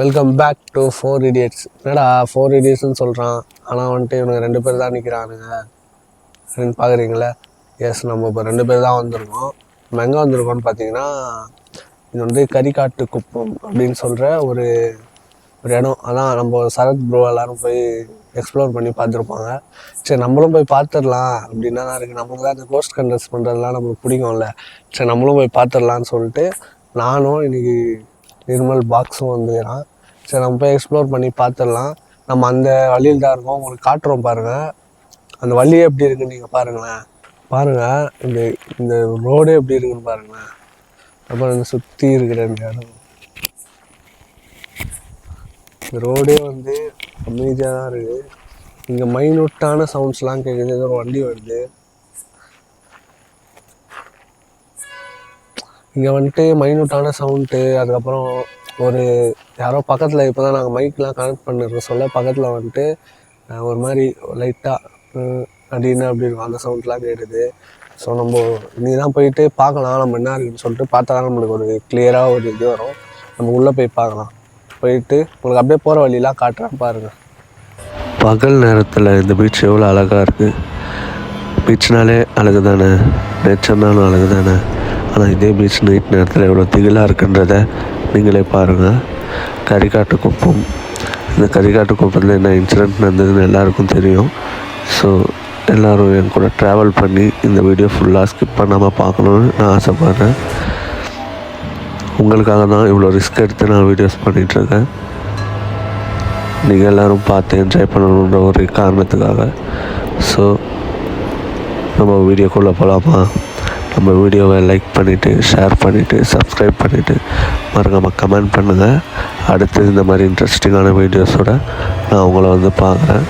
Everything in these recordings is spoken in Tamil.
Welcome back to 4 Idiots. என்னடா 4 Idiotsன்னு சொல்கிறான், ஆனால் வந்துட்டு இவனுக்கு 2 பேர் தான் நிற்கிறானுங்க அப்படின்னு பார்க்குறீங்களே. எஸ், நம்ம இப்போ 2 பேர் தான் வந்திருக்கோம். நம்ம எங்கே வந்திருக்கோம்னு பார்த்தீங்கன்னா, இது வந்து கரிக்காட்டு குப்பம் அப்படின்னு சொல்கிற ஒரு இடம். அதான் நம்ம சரத் ப்ரோ எல்லோரும் போய் எக்ஸ்ப்ளோர் பண்ணி பார்த்துருப்பாங்க. சரி, நம்மளும் போய் பார்த்துடலாம் அப்படின்னா தான் இருக்குது. நமக்கு தான் இந்த கோஸ்ட் கண்டஸ்ட் பண்ணுறதுலாம் நம்மளுக்கு பிடிக்கும்ல. சரி, நம்மளும் போய் பார்த்துடலான்னு சொல்லிட்டு நானும் இன்றைக்கி நிர்மல் பாக்ஸும் வந்துக்கிறான். சரி, நம்ம போய் எக்ஸ்ப்ளோர் பண்ணி பார்த்துடலாம். நம்ம அந்த வழியில் தான் இருக்கோம், உங்களுக்கு காட்டுறோம் பாருங்கள். அந்த வழி எப்படி இருக்குன்னு நீங்கள் பாருங்களேன். பாருங்கள், இந்த இந்த ரோடு எப்படி இருக்குன்னு பாருங்களேன். அப்புறம் இந்த சுற்றி இருக்கிற இடம், இந்த ரோடே வந்து அமைதியாக தான் இருக்குது. இங்கே மைனூட்டான சவுண்ட்ஸ்லாம் கேட்குது. ஏதோ ஒரு வண்டி வருது. இங்கே வந்துட்டு மைனூட்டான சவுண்டு. அதுக்கப்புறம் ஒரு யாரோ பக்கத்தில் இப்போ தான் நாங்கள் மைக்கெலாம் கனெக்ட் பண்ணிருக்க சொல்ல பக்கத்தில் வந்துட்டு ஒரு மாதிரி லைட்டாக அப்படின்னு அப்படி இருக்கும். அந்த சவுண்ட்லாம் கேட்டுது. ஸோ நம்ம நீ தான் போயிட்டு பார்க்கலாம் நம்ம என்ன இருக்குன்னு சொல்லிட்டு பார்த்தா தான் நம்மளுக்கு ஒரு கிளியராக ஒரு இது வரும். நம்ம உள்ளே போய் பார்க்கலாம். போயிட்டு உங்களுக்கு அப்படியே போகிற வழியெலாம் காட்டுறேன் பாருங்கள். பகல் நேரத்தில் இந்த பீச் எவ்வளோ அழகாக இருக்குது. பீச்னாலே அழகு தானே, நேச்சர்னாலும் அழகு தானே. ஆனால் இதே பீச் நைட் நேரத்தில் எவ்வளோ திகிலாக இருக்குன்றத நீங்களே பாருங்கள். கரிக்காட்டு குப்பம். இந்த கரிக்காட்டு குப்பத்தில் என்ன இன்சிடெண்ட் நடந்ததுன்னு எல்லாருக்கும் தெரியும். ஸோ எல்லோரும் என் கூட ட்ராவல் பண்ணி இந்த வீடியோ ஃபுல்லாக ஸ்கிப் பண்ணாமல் பார்க்கணுன்னு நான் ஆசைப்பட்றேன். உங்களுக்காக தான் இவ்வளோ ரிஸ்க் எடுத்து நான் வீடியோஸ் பண்ணிகிட்ருக்கேன். நீங்கள் எல்லோரும் பார்த்து என்ஜாய் பண்ணணுன்ற ஒரு காரணத்துக்காக. ஸோ நம்ம வீடியோக்குள்ளே போகலாமா? நம்ம வீடியோவை லைக் பண்ணிவிட்டு, ஷேர் பண்ணிவிட்டு, சப்ஸ்கிரைப் பண்ணிவிட்டு மறக்காமல் கமெண்ட் பண்ணுங்கள். அடுத்து இந்த மாதிரி இன்ட்ரெஸ்டிங்கான வீடியோஸோடு நான் உங்களை வந்து பார்க்குறேன்.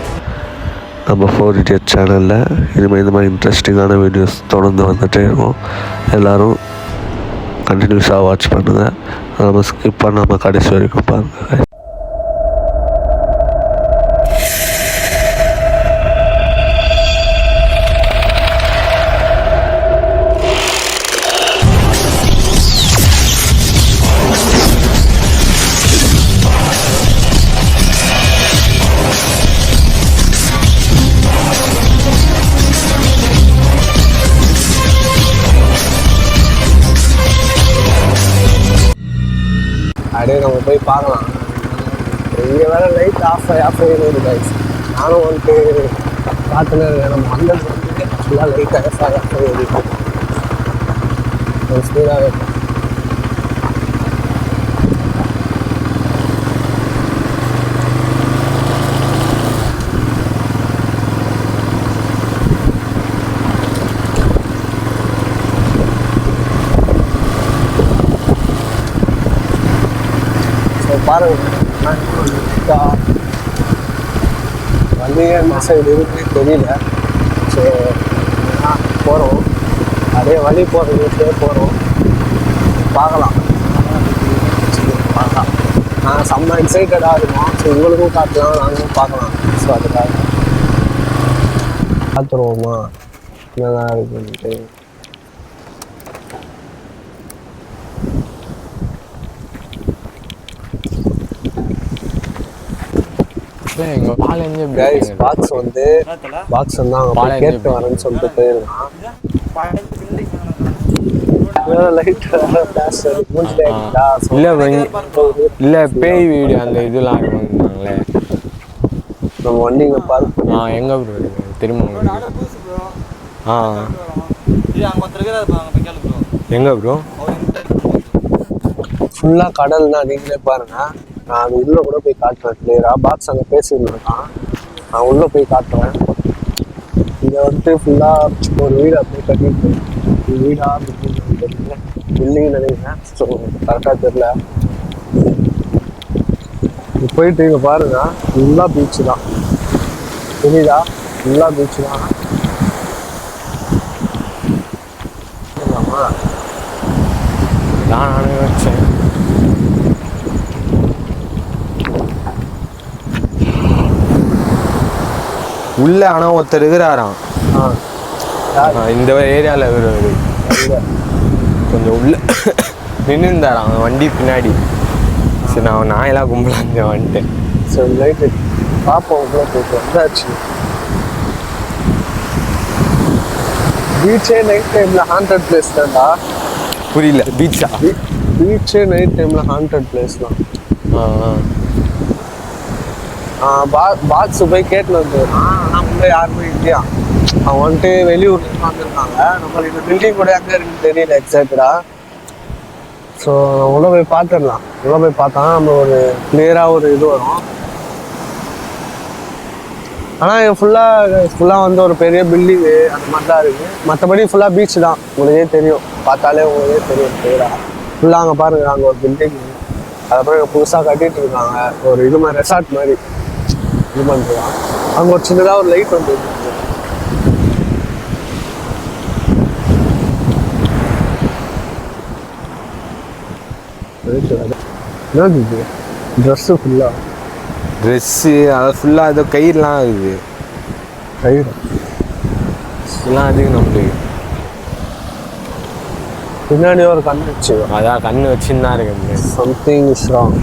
நம்ம 4 Idiots சேனலில் இனிமேல் இந்த மாதிரி இன்ட்ரெஸ்டிங்கான வீடியோஸ் தொடர்ந்து வந்துகிட்டே இருக்கும். எல்லோரும் கண்டினியூஸாக வாட்ச் பண்ணுங்கள். நம்ம ஸ்கிப் பண்ணாமல் கடைசி வரைக்கும் பாருங்கள். அப்படியே நம்ம போய் பார்க்கலாம். இங்கே வேறு லைட் ஆஃப் ஆகிடுது கைஸ். நானும் வந்துட்டு பார்த்துன்னு இருக்கேன். நம்ம வந்தது வந்து ஃபுல்லாக லைட் ஆஃப் ஆகிடுது. ஸ்பீடாகவே பாருங்க. வண்டியே என்ன சைடு இருக்குன்னு தெரியல. ஸோ போகிறோம், அப்படியே வழி போகிறதுக்கே போகிறோம். பார்க்கலாம். நாங்கள் செம்ம எக்ஸைட்டடாக இருக்கோம். ஸோ உங்களுக்கும் காட்டலாம், நாங்களும் பார்க்கலாம். ஸோ அதுக்காக பார்த்துருவோமா என்னதான் இருக்குன்ட்டு. பாக்ஸ் வந்து அவங்க கேட்டு வரேன்னு சொல்லிட்டு போயிருக்கான். இல்ல பேய் வீடியோ அந்த இதெல்லாம் நம்ம வண்டிங்க பார்த்து எங்க ப்ரோ திரும்ப எங்க ப்ரோ ஃபுல்லாக கடல் தான். நீங்களே பாருங்க. நான் அது உள்ளே கூட போய் காட்டுறேன் கிளியராக. பாக்ஸ் அங்கே பேசியிருந்துருக்கான், நான் உள்ளே போய் காட்டுறேன். இங்கே வந்துட்டு ஃபுல்லாக ஒரு வீடு அப்படியே கட்டிட்டு வீடாக பில்டிங் நினைக்கிறேன். ஸோ கரெக்டாக தெரியல. இது போயிட்டு இங்கே பாருங்க, ஃபுல்லாக பீச்சு தான். புரியுதா? ஃபுல்லாக பீச்சு தான். நானே வச்சேன். உள்ள ஆனால் ஒருத்தர் இருக்கிறாராம் இந்த ஏரியாவில் இருக்கிறவர். கொஞ்சம் உள்ள நின்று இருந்தாராம் வண்டி பின்னாடி. சரி நான் நாயெல்லாம் கும்பலாங்க வந்துட்டேன். சரி லைட்டு பார்ப்போம் உள்ள போயிட்டு வந்தாச்சு. பீச்சே நைட் டைமில் ஹாண்டட் பிளேஸ் தான்டா. புரியல. பீச்சா? பீச்சே நைட் டைமில் ஹாண்டட் பிளேஸ் தான். பாக்ஸ் போய் கேட்டுன்னு வந்துருக்கான். ஆனால் உள்ள யாருமே இல்லையா. அவன் வந்துட்டு வெளியூர்லேருந்து வந்திருக்காங்க. நம்மளுக்கு இந்த பில்டிங் கூட எங்கே இருக்குன்னு தெரியல எக்ஸாக்டா. ஸோ உள்ள போய் பார்த்துடலாம். உள்ள போய் பார்த்தா நம்ம ஒரு கிளியராக ஒரு இது வரும். ஆனால் ஃபுல்லாக வந்து ஒரு பெரிய பில்டிங்கு அந்த மாதிரி தான் இருக்குது. மற்றபடி ஃபுல்லாக பீச் தான். உங்களுக்கே தெரியும், பார்த்தாலே உங்களுக்கே தெரியும் கிளியராக. ஃபுல்லாக அங்கே பாருங்கள், அங்கே ஒரு பில்டிங், அதுக்கப்புறம் இங்கே புதுசாக கட்டிகிட்டு இருக்காங்க. ஒரு இது மாதிரி ரெசார்ட் மாதிரி இது பண்ணுறாங்க. அங்கே ஒரு சின்னதாக ஒரு லைட் வந்து என்னது ட்ரெஸ்ஸு ஃபுல்லாக ட்ரெஸ்ஸு அதை ஃபுல்லாக ஏதோ கயிறுலாம் இருக்குது. கயிறு எல்லாம் அதுக்கு நம்மளுக்கு பின்னாடி ஒரு கண்ணு வச்சு அதான் கண்ணு வச்சுன்னு தான் இருக்கு. Something is wrong.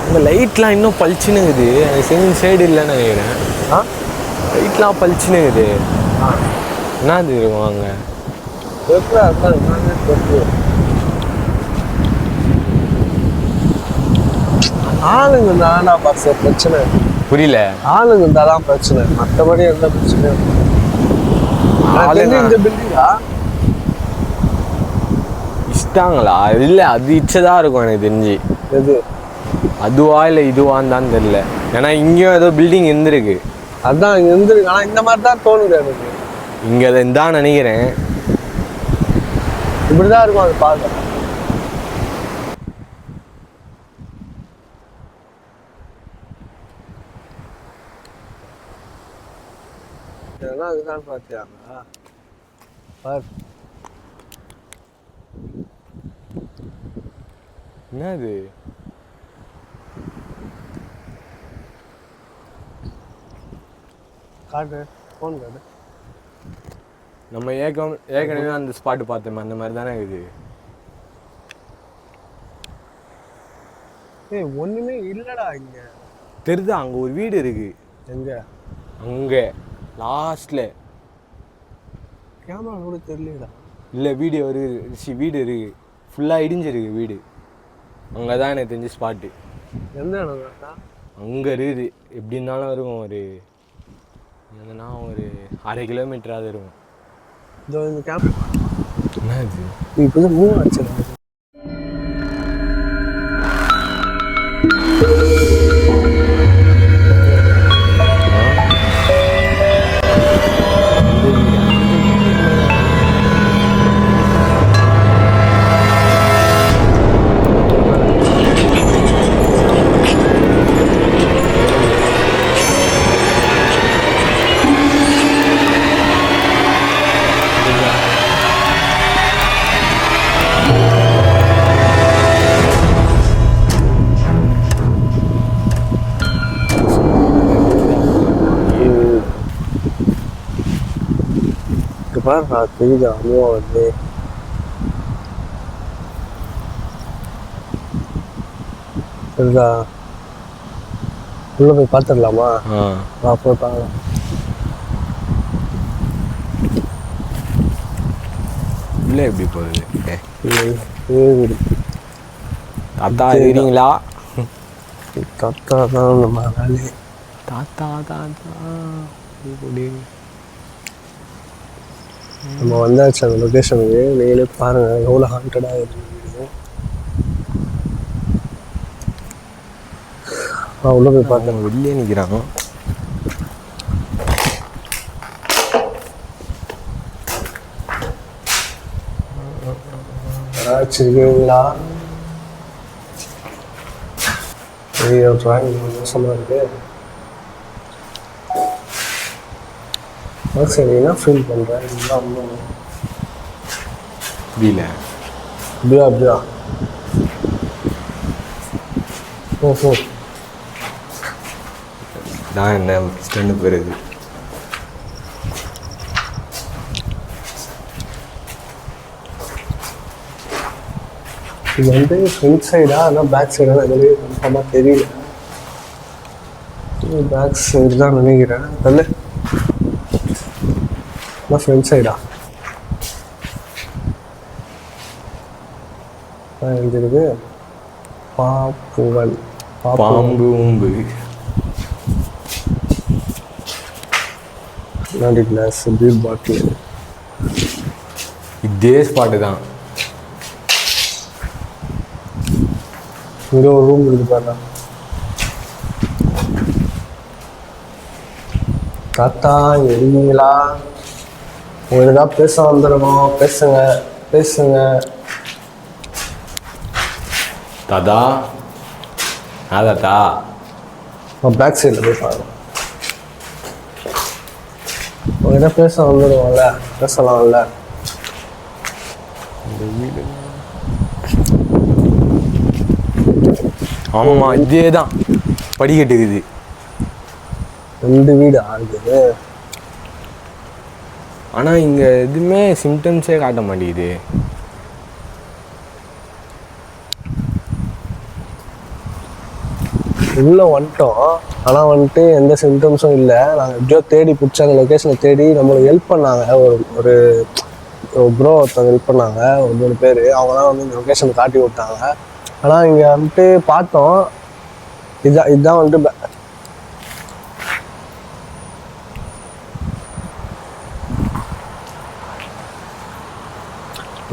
இந்த லைட்லாம் இன்னும் பளிச்சுனுக்குது. செகண்ட் சைடு இல்லைன்னு நினைக்கிறேன். லைட்லாம் பளிச்சுனுக்குது. என்னது இருக்கும் அங்கே? ஆளுங்க தானா பாஸ் பிரச்சனை. புரியல. ஆளுங்க இருந்தாதான் பிரச்சனை, மற்றபடி எந்த பிரச்சனையும் இந்த பில்டிங்கா இஷ்டாங்களா? இல்லை, அது இச்சதான் இருக்கும் எனக்கு தெரிஞ்சு. எது அதுவா இல்லை இதுவான்னு தான் தெரியல. ஏன்னா இங்கேயும் ஏதோ பில்டிங் இருந்திருக்கு. அதான் இங்கே இருந்திருக்கு. ஆனால் இந்த மாதிரி தான் தோணுது எனக்கு. இங்கே அதை தான் நினைக்கிறேன். இப்படிதான் இருக்கும் அது பார்க்க. அதுதான் பார்த்தியாங்க பார். என்னது? காட்டு ஃபோன் காட்டு. நம்ம ஏற்கனவே அந்த ஸ்பாட்டு பார்த்தோமே அந்த மாதிரி தானே இது. ஏய் ஒன்றுமே இல்லைடா இங்கே. தெரியுதா? அங்கே ஒரு வீடு இருக்கு. எங்கே? அங்கே லாஸ்ட்டில். கேமரா கூட தெரியலடா. இல்லை, வீடியோ இருக்கு. வீடு இருக்கு, ஃபுல்லாக இடிஞ்சிருக்கு வீடு. அங்கே தான் எனக்கு தெரிஞ்ச ஸ்பாட்டு. எந்த இடம்? அங்கே இருக்குது. எப்படி இருந்தாலும் இருக்கும், ஒரு என்னன்னா ஒரு 1/2 கிலோமீட்டராவது இருக்கும். இந்த கேமரா என்ன இது? இப்போ மூவ் ஆச்சு. பாருடா தெரியுதா மூவ் ஆகுது. சரிதா? உள்ள போய் பார்த்துடலாமா? போய் பார்க்கலாம். உள்ள எப்படி போகுது? தாத்தா இருக்கீங்களா? தாத்தா தான் நம்ம வேலையே. தாத்தா தாத்தா நம்ம வந்தாச்சு அந்த லொக்கேஷனுக்கு. நீங்களே பாருங்க எவ்வளோ ஹாண்டடாக இருக்குது. உள்ள போய் பார்த்தேன். வெளியே நிற்கிறாங்க. வச்சுருக்கீங்களா? ட்ராயிங் மோசமாக இருக்கு. சரி, என்ன ஃபீல் பண்ணுறேன்? புரியல. அப்படியா ஓஹோ தான் என்ன ஸ்டெண்டு போயிருது. இது வந்து ஃப்ரண்ட் சைடா ஆனால் பேக் சைடா எங்களுக்கு கன்ஃபார்மாக தெரியல. பேக் சைடு தான் நினைக்கிறேன். அல்ல ஃப்ரண்ட் சைடா எழுதிருக்கு. பாம்புவல் பாம்பு ஊம்பு கண்ணாடி கிளாஸ் பீர் பாட்டில். இதே ஸ்பாட்டு தான். இங்கே ஒரு ரூம் இருக்குது பாருங்க. தாத்தா எரிங்களா? உங்களுக்கு தான் பேச வந்துடணும். பேசுங்க பேசுங்க. தாத்தா தாத்தா பேக் சைடில் போய் பாருங்க. உங்கள்கிட்ட பேச வந்துடுவோம்ல, பேசலாம்ல. இந்த வீடு ஆமாம் இதே தான் படிக்கட்டுக்குது. 2 வீடு ஆகுது. ஆனால் இங்கே எதுவுமே சிம்டம்ஸே காட்ட மாட்டேங்குது. உள்ளே வந்துட்டோம். ஆனால் வந்துட்டு எந்த சிம்டம்ஸும் இல்லை. நாங்கள் எப்படியோ தேடி பிடிச்சி அந்த லொக்கேஷனை தேடி நம்மளுக்கு ஹெல்ப் பண்ணாங்க. ஒரு ப்ரோ ஒருத்தவங்க ஹெல்ப் பண்ணாங்க. ஒரு 3 பேர். அவங்க தான் வந்து இந்த லொக்கேஷனை காட்டி விட்டாங்க. ஆனால் இங்கே வந்துட்டு பார்த்தோம். இதுதான் வந்துட்டு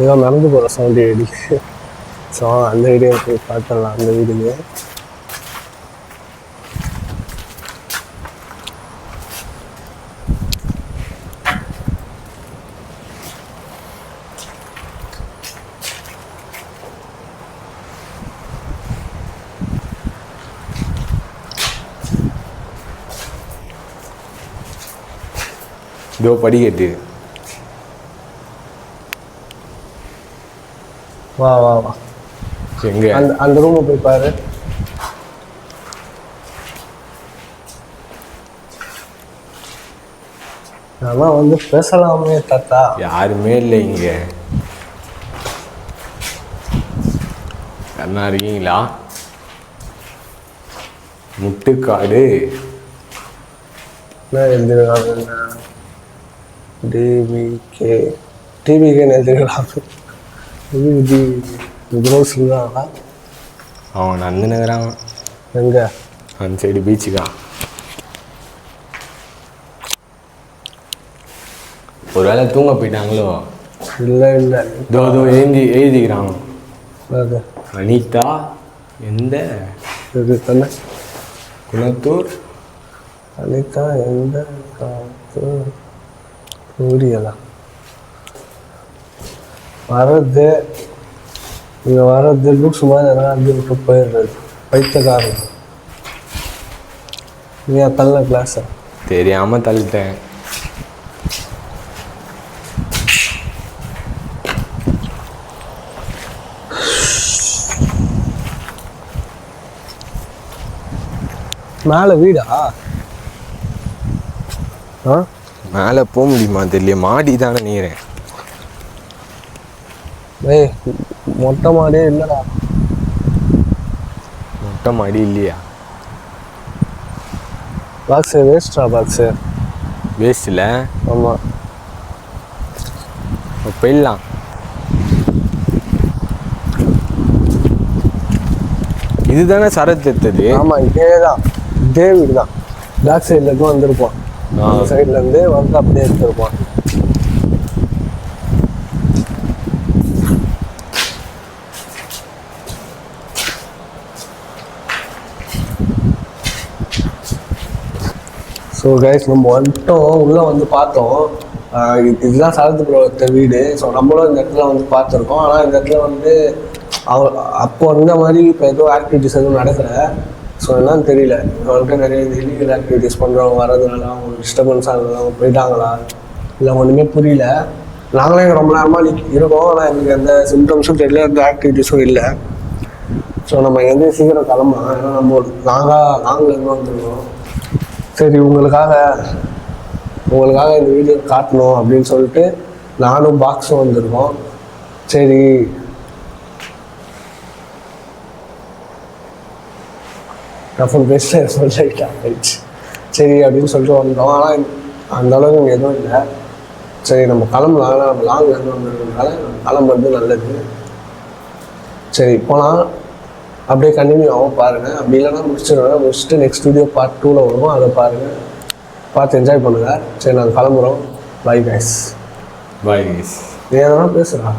ஏதோ நடந்து போகிற சவுண்டு ஏடி. ஸோ அந்த வீடியோ போய் பார்த்துடலாம். அந்த வீடியோ இதோ படிக்கட்டு. வா வா வா. எங்க அந்த ரூமை போய் பாரு. ஆனால் வந்து பேசலாமே தாத்தா. யாருமே இல்லை இங்கே. யாருன்னா இருக்கீங்களா? முட்டுக்காடு என்ன எழுதிருக்காங்க? டிவிகேன்னு எழுதிருக்கலாம். க்ரோஸ் இருந்தாங்களா? அவன் நடந்து நகரான். எங்கே? அந்த சைடு பீச்சுக்கா. ஒரு வேளை தூங்க போயிட்டாங்களோ? இல்லை இல்லை. இதோ எழுதிக்கிறாங்க. அனிதா எந்த இது தானே? குணத்தூர். அனிதா எந்த காலத்து சூரியலா வர்றது. இங்கே வர்றது புக்ஸ் மாதிரி எதாவது விட்டு போயிடுறது. பைத்தியக்காரன். நீ தள்ள கிளாஸை தெரியாமல் தள்ளிட்டேன். மேலே வீடா? ஆ மேலே போக முடியுமா தெரியல. மாடி தானே நீரேன். ஏய் மொட்டை மாடியே இல்லைடா. மொட்டை மாடி இல்லையா? பாக்ஸு வேஸ்ட்ரா. பாக்ஸு வேஸ்ட் இல்லை. ஆமாம். போயிடலாம். இதுதானே சரத் எடுத்தது? ஆமாம் இதே தான். இதே வீடு தான். பேக் சைட்லேருந்து வந்திருப்போம். அந்த சைட்லேருந்து வந்து அப்படியே எடுத்துருப்போம். ஸோ கைஸ் நம்ம வந்துட்டோம். உள்ளே வந்து பார்த்தோம். இதுதான் சரத் ப்ரோ வீடு. ஸோ நம்மளும் இந்த இடத்துல வந்து பார்த்துருக்கோம். ஆனால் இந்த இடத்துல வந்து அப்போ அந்த மாதிரி இப்போ எதுவும் ஆக்டிவிட்டிஸ் எதுவும் நடக்கலை. ஸோ என்னன்னு தெரியல. இப்போ வந்துட்டு நிறைய இல்லீகல் ஆக்டிவிட்டிஸ் பண்ணுறவங்க வர்றதுனால அவங்க டிஸ்டர்பன்ஸாக இருந்தாலும் அவங்க போயிட்டாங்களா இல்லை ஒன்றுமே புரியல. நாங்களே ரொம்ப நேரமாக இருக்கோம். ஆனால் எங்களுக்கு எந்த சிம்டம்ஸும் தெரியல, எந்த ஆக்டிவிட்டிஸும் இல்லை. ஸோ நம்ம எங்கேயும் சீக்கிரம் கிளம்பலாம். ஏன்னா நம்ம நாங்கள் இருந்து வந்துருக்கோம். சரி உங்களுக்காக இந்த வீடியோ காட்டணும் அப்படின்னு சொல்லிட்டு நானும் பாக்ஸும் வந்திருக்கோம். சரி ரஃபல் பேஸ்ட் ஆயிடுச்சு. சரி அப்படின்னு சொல்லிட்டு வந்தோம். ஆனால் அந்த அளவுக்கு எதுவும் இல்லை. சரி நம்ம கிளம்பலாம், நம்ம லாங்லேருந்து வந்ததுனால நம்ம கிளம்புறது நல்லது. சரி போனால் அப்படியே கண்டினியூ ஆகும் பாருங்கள். அப்படி இல்லைன்னா முடிச்சுட்டு நெக்ஸ்ட் வீடியோ பார்ட் 2ல் வரும், அதை பாருங்கள், பார்த்து என்ஜாய் பண்ணுங்கள். சரி நாங்கள் கிளம்புறோம். Bye guys. நீ எதனா பேசுகிறா?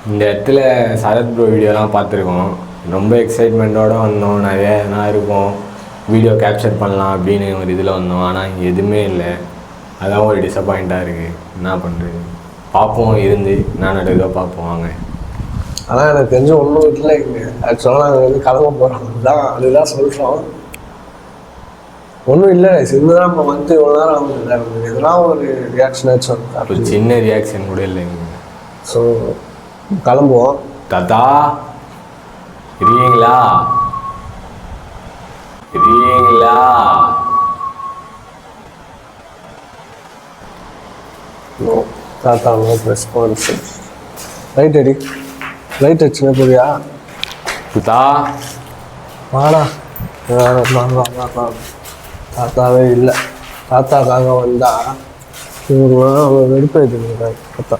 இந்த இடத்துல சரத் ப்ரோ வீடியோலாம் பார்த்துருக்கோம். ரொம்ப எக்ஸைட்மெண்ட்டோடு வந்தோம். நிறைய எதனா இருக்கும், வீடியோ கேப்சர் பண்ணலாம் அப்படின்னு ஒரு இதில் வந்தோம். ஆனால் இங்கே எதுவுமே இல்லை. அதான் ஒரு டிசப்பாயிண்ட்டாக இருக்குது. என்ன பண்ணுறது, பார்ப்போம், இருந்து நான் நடக்குதோ பார்ப்போம் வாங்க. ஆனால் எனக்கு தெரிஞ்ச ஒன்றும் இல்லை இங்கே. ஆக்சுவலாக நாங்கள் கிளம்ப போகிறோம், அதுதான் சொல்கிறோம். ஒன்றும் இல்லை. சின்னதாக நம்ம வந்து இவ்வளோ நேரம் ஆகுது, எதுனா ஒரு ரியாக்ஷன் ஆச்சும், ஒரு சின்ன ரியாக்ஷன் கூட இல்லைங்க. ஸோ கிளம்புவோம். தாத்தா இருக்கீங்களா? தாத்தா நோ ரெஸ்பான்ஸ். ரைட் அடி, ரைட் அடிச்சுன்னா புரியா? தாத்தா வாடா. தாத்தாவே இல்லை. தாத்தாக்காக வந்தா வெறுப்பு எடுத்துக்கிறார் தாத்தா.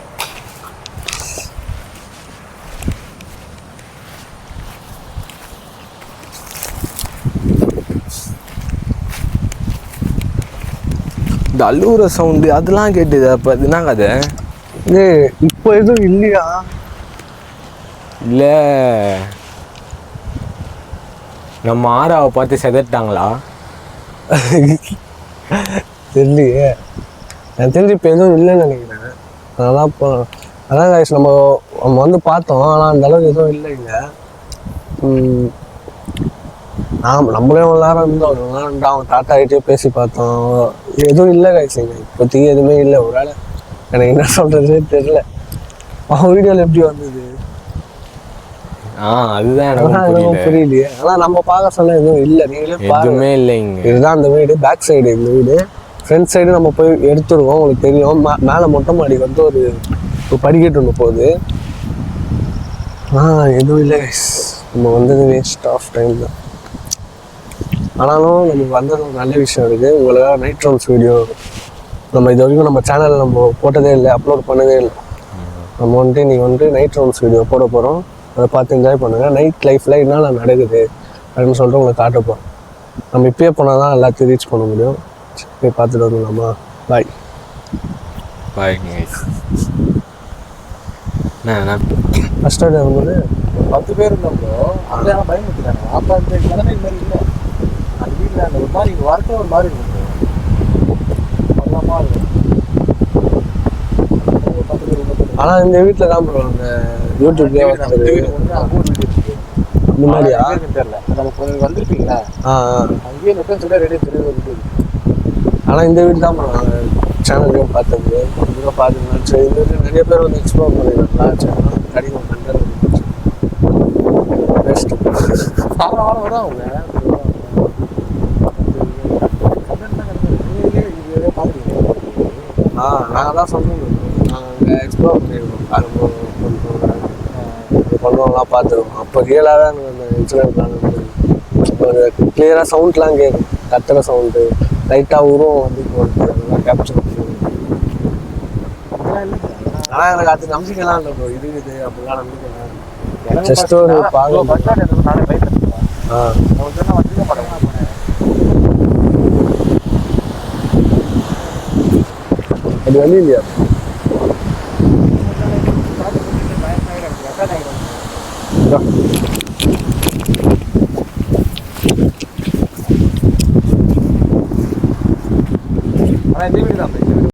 இந்த அழுகுற சவுண்டு அதெல்லாம் கேட்டுது. அப்போ அது என்ன கதை? இப்போ எதுவும் இல்லையா? இல்லை, நம்ம ஆறாவை பார்த்து செதட்டாங்களா? தெரியலையே, எனக்கு தெரிஞ்சு இப்போ எதுவும் இல்லைன்னு நினைக்கிறேன். அதெல்லாம் இப்போ அதான் காய்ச்சி நம்ம வந்து பார்த்தோம். ஆனால் அந்த அளவுக்கு எதுவும் இல்லை இங்கே. நம்மளே ஒரு நேரம் இருந்தோம், அவங்க டாட்டா ஆகிட்டே பேசி பார்த்தோம். எதுவும் இல்லை காய்ச்சிங்க, இப்போதைக்கு எதுவுமே இல்லை. ஒரு வேளை எனக்கு என்ன சொல்கிறதுனே தெரியல. அவன் வீடியோவில் எப்படி வந்தது? அதுதான் எனக்கு புரியலையே. ஆனால் நம்ம பார்க்க சொன்ன எதுவும் இல்லை, நீங்களே எதுவுமே இல்லைங்க. இதுதான் அந்த வீடு, பேக் சைடு இந்த வீடு. ஃப்ரண்ட் சைடு நம்ம போய் எடுத்துருவோம், உங்களுக்கு தெரியும். மேலே மொட்டை மாடிக்கு வந்து ஒரு படிக்கட்டு ஒன்று போகுது. எதுவும் இல்லை கைஸ், நம்ம வந்தது வேஸ்ட் ஆஃப் டைம் தான். ஆனாலும் நமக்கு வந்தது ஒரு நல்ல விஷயம் இருக்குது. உங்களுக்காக நைட் ரவுண்ட்ஸ் வீடியோ நம்ம இது வரைக்கும் நம்ம சேனலில் நம்ம போட்டதே இல்லை, அப்லோட் பண்ணதே இல்லை. நம்ம வந்துட்டு நீங்கள் வந்துட்டு நைட் ரவுண்ட்ஸ் வீடியோ போட போகிறோம். அதை பார்த்து என்ஜாய் பண்ணுங்கள். நைட் லைஃப்பில் என்னென்ன நடக்குது அப்படின்னு சொல்லிட்டு உங்களுக்கு காட்ட போகிறோம். நம்ம இப்பயே போனால் தான் எல்லாத்தையும் ரீச் பண்ண முடியும். போய் பார்த்துட்டு வந்துடலாமா? பாய். ஃபஸ்ட் டே வரும்போது 10 பேர் இருந்தோம்னா அதெல்லாம் பயந்துட்டாங்க. அப்போ அந்த கடமை மாதிரி இல்லை. அந்த வீட்டில் அந்த ஒரு மாதிரி வரட்டே ஒரு மாதிரி இருக்கும். ஆனால் இந்த வீட்டில் தான் ப்ரோ அந்த யூடியூப்லேயே முன்னாடியா தெரியல, நம்ம வந்துருப்பீங்களா? அங்கேயே நெட்டன் சொல்ல ரெடியாக தெரியுது. ஆனால் இந்த வீடு தான் ப்ரோ நாங்கள் சேனல்லையும் பார்த்தது. இதெல்லாம் பார்த்துக்கலாம். சரி, இந்த வீட்டில் நிறைய பேர் வந்து எக்ஸ்ப்ளோர் பண்ணிருக்காங்களா? சேனல் கிடைக்கும் கண்டர் பெஸ்ட். வாரம் வரும் அவங்க நாங்கள் தான் சொல்கிறோம். நாங்கள் எக்ஸ்ப்ளோர் பண்ணியிருக்கோம், பண்ணுவோம்லாம் பார்த்துருக்கோம். அப்போ ரியலாக தான் எனக்கு அந்த இன்சிடென்ட்லாம் ஒரு கிளியராக சவுண்ட்லாம் கேட்கும், கத்துற சவுண்டு, லைட்டாக உருவம் வந்து போட்டு அதெல்லாம் கேப்சர் பண்ணுவோம். ஆனால் எனக்கு அது நம்பிக்கைலாம் இல்லை ப்ரோ. இருக்குது அப்படிலாம் நம்பிக்கைலாம் ஜஸ்ட் ஒரு அது வழி இல்லையா? பயமாயிடும்.